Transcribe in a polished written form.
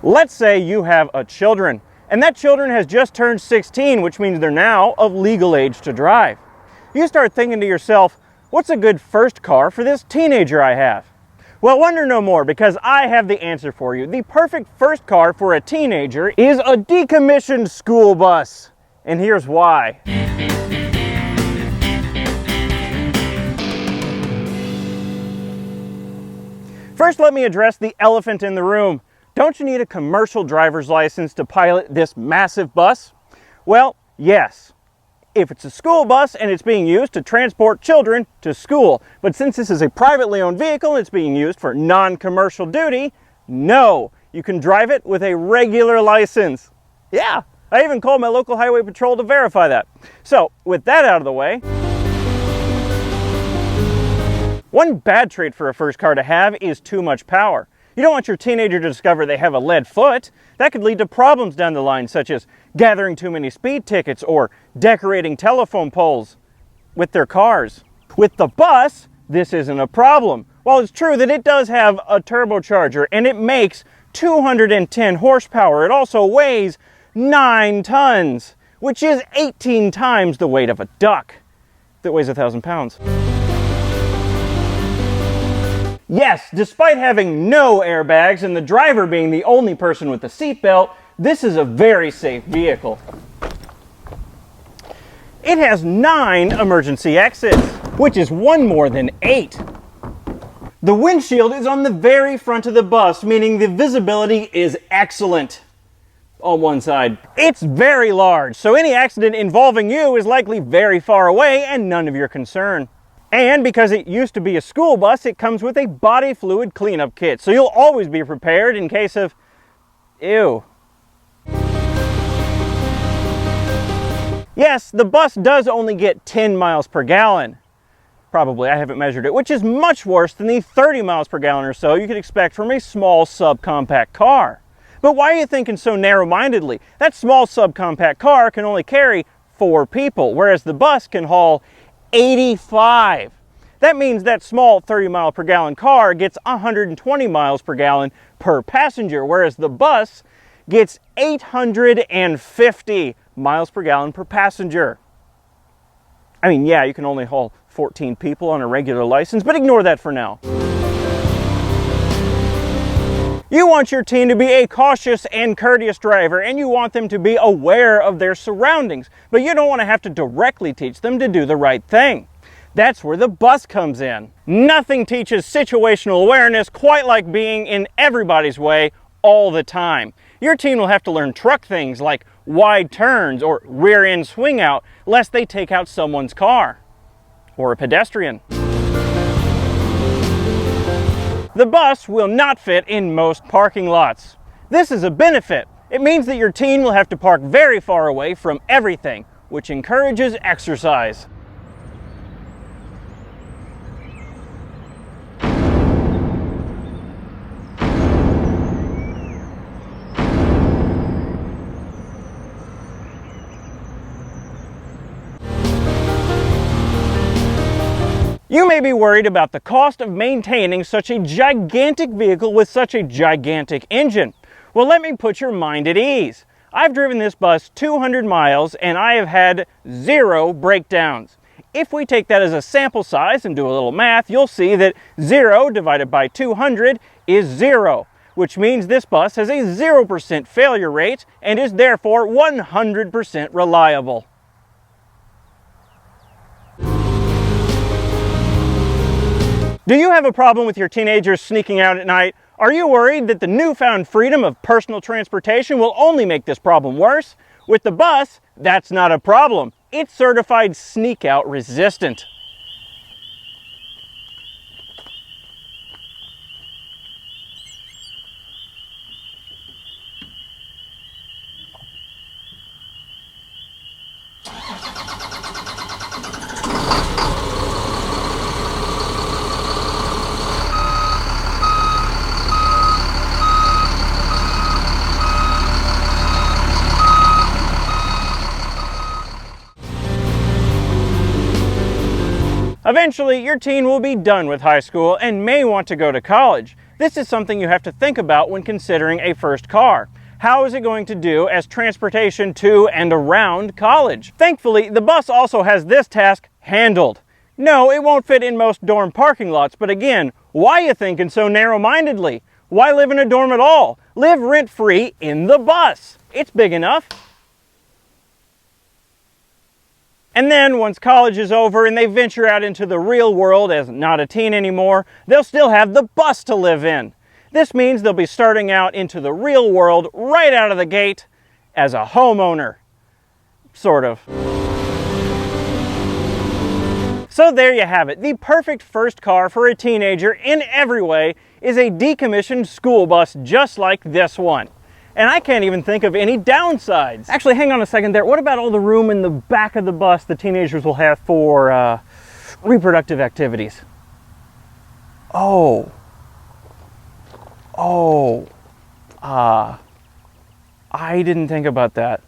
Let's say you have a children, and that children has just turned 16, which means they're now of legal age to drive. You start thinking to yourself, what's a good first car for this teenager I have? Well, wonder no more, because I have the answer for you. The perfect first car for a teenager is a decommissioned school bus. And here's why. First, let me address the elephant in the room. Don't you need a commercial driver's license to pilot this massive bus? Well, yes. If it's a school bus and it's being used to transport children to school. But since this is a privately owned vehicle and it's being used for non-commercial duty, no, you can drive it with a regular license. Yeah, I even called my local highway patrol to verify that. So, with that out of the way, one bad trait for a first car to have is too much power. You don't want your teenager to discover they have a lead foot. That could lead to problems down the line, such as gathering too many speed tickets or decorating telephone poles with their cars. With the bus, this isn't a problem. While it's true that it does have a turbocharger and it makes 210 horsepower, it also weighs 9 tons, which is 18 times the weight of a duck that weighs 1,000 pounds. Yes, despite having no airbags and the driver being the only person with a seatbelt, this is a very safe vehicle. It has 9 emergency exits, which is one more than 8. The windshield is on the very front of the bus, meaning the visibility is excellent on one side. It's very large, so any accident involving you is likely very far away and none of your concern. And because it used to be a school bus, it comes with a body fluid cleanup kit, so you'll always be prepared in case of, ew. Yes, the bus does only get 10 miles per gallon. Probably, I haven't measured it, which is much worse than the 30 miles per gallon or so you could expect from a small subcompact car. But why are you thinking so narrow-mindedly? That small subcompact car can only carry 4 people, whereas the bus can haul 85. That means that small 30 mile per gallon car gets 120 miles per gallon per passenger, whereas the bus gets 850 miles per gallon per passenger. I mean, yeah, you can only haul 14 people on a regular license, but ignore that for now. You want your teen to be a cautious and courteous driver, and you want them to be aware of their surroundings, but you don't want to have to directly teach them to do the right thing. That's where the bus comes in. Nothing teaches situational awareness quite like being in everybody's way all the time. Your teen will have to learn truck things like wide turns or rear end swing out, lest they take out someone's car or a pedestrian. The bus will not fit in most parking lots. This is a benefit. It means that your teen will have to park very far away from everything, which encourages exercise. You may be worried about the cost of maintaining such a gigantic vehicle with such a gigantic engine. Well, let me put your mind at ease. I've driven this bus 200 miles and I have had 0 breakdowns. If we take that as a sample size and do a little math, you'll see that 0 divided by 200 is 0, which means this bus has a 0% failure rate and is therefore 100% reliable. Do you have a problem with your teenagers sneaking out at night? Are you worried that the newfound freedom of personal transportation will only make this problem worse? With the bus, that's not a problem. It's certified sneak out resistant. Eventually, your teen will be done with high school and may want to go to college. This is something you have to think about when considering a first car. How is it going to do as transportation to and around college? Thankfully, the bus also has this task handled. No, it won't fit in most dorm parking lots, but again, why are you thinking so narrow-mindedly? Why live in a dorm at all? Live rent-free in the bus. It's big enough. And then once college is over and they venture out into the real world as not a teen anymore, they'll still have the bus to live in. This means they'll be starting out into the real world right out of the gate as a homeowner. Sort of. So there you have it. The perfect first car for a teenager in every way is a decommissioned school bus just like this one. And I can't even think of any downsides. Actually, hang on a second there. What about all the room in the back of the bus the teenagers will have for reproductive activities? I didn't think about that.